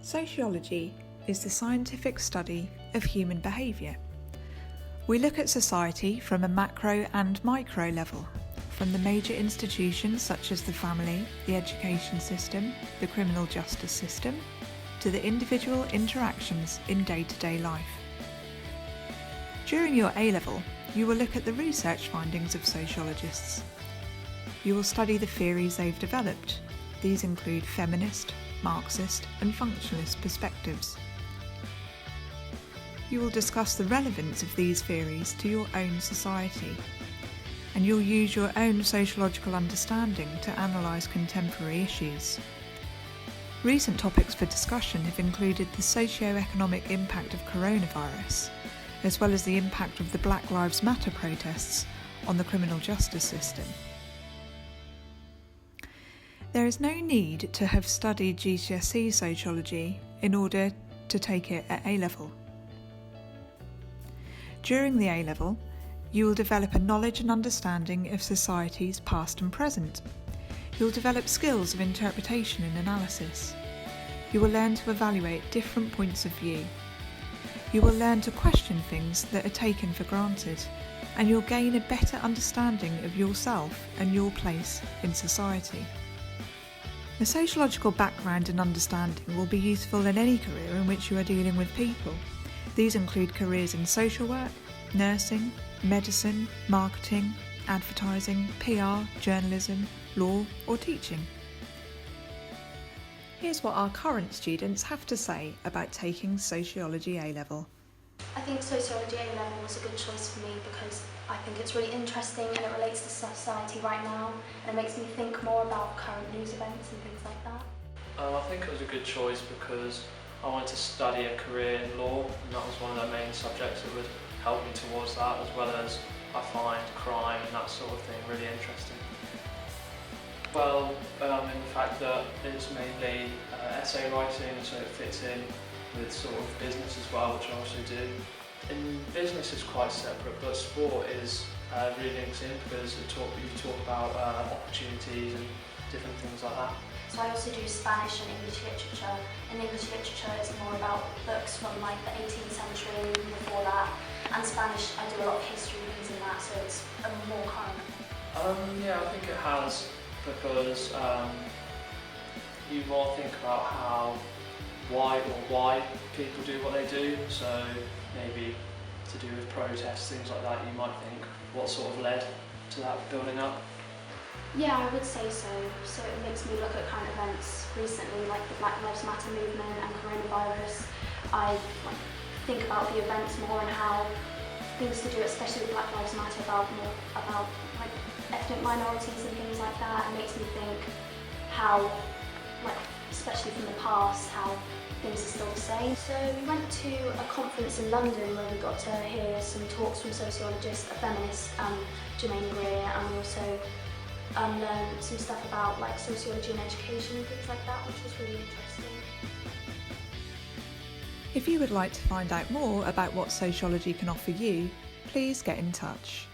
Sociology is the scientific study of human behaviour. We look at society from a macro and micro level, from the major institutions such as the family, the education system, the criminal justice system, to the individual interactions in day-to-day life. During your A-level, you will look at the research findings of sociologists. You will study the theories they've developed. These include feminist, Marxist and functionalist perspectives. You will discuss the relevance of these theories to your own society, and you'll use your own sociological understanding to analyse contemporary issues. Recent topics for discussion have included the socio-economic impact of coronavirus, as well as the impact of the Black Lives Matter protests on the criminal justice system. There is no need to have studied GCSE sociology in order to take it at A-level. During the A-level, you will develop a knowledge and understanding of societies past and present. You will develop skills of interpretation and analysis. You will learn to evaluate different points of view. You will learn to question things that are taken for granted, and you'll gain a better understanding of yourself and your place in society. A sociological background and understanding will be useful in any career in which you are dealing with people. These include careers in social work, nursing, medicine, marketing, advertising, PR, journalism, law or teaching. Here's what our current students have to say about taking Sociology A-level. I think Sociology A-level was a good choice for me because I think it's really interesting and it relates to society right now, and it makes me think more about current news events and things like that. I think it was a good choice because I wanted to study a career in law, and that was one of the main subjects that would help me towards that, as well as I find crime and that sort of thing really interesting. Well, in the fact that it's mainly essay writing, so it fits in with sort of business as well, which I also do. In business it's quite separate, but sport is really links in because you talk about opportunities and different things like that. So I also do Spanish and English literature. In English literature it's more about books from like the 18th century and before that. And Spanish, I do a lot of history things in that, so it's more current. Yeah, I think it has, because you more think about why people do what they do. So maybe to do with protests, things like that, you might think what sort of led to that building up. Yeah, I would say so. So it makes me look at current events recently, like the Black Lives Matter movement and coronavirus. I think about the events more and how things to do, especially with Black Lives Matter, about like ethnic minorities and things like that. It makes me think how, especially from the past, how things are still the same. So we went to a conference in London where we got to hear some talks from sociologists, a feminist, Jermaine Greer, and we also learned some stuff about sociology and education and things like that, which was really interesting. If you would like to find out more about what sociology can offer you, please get in touch.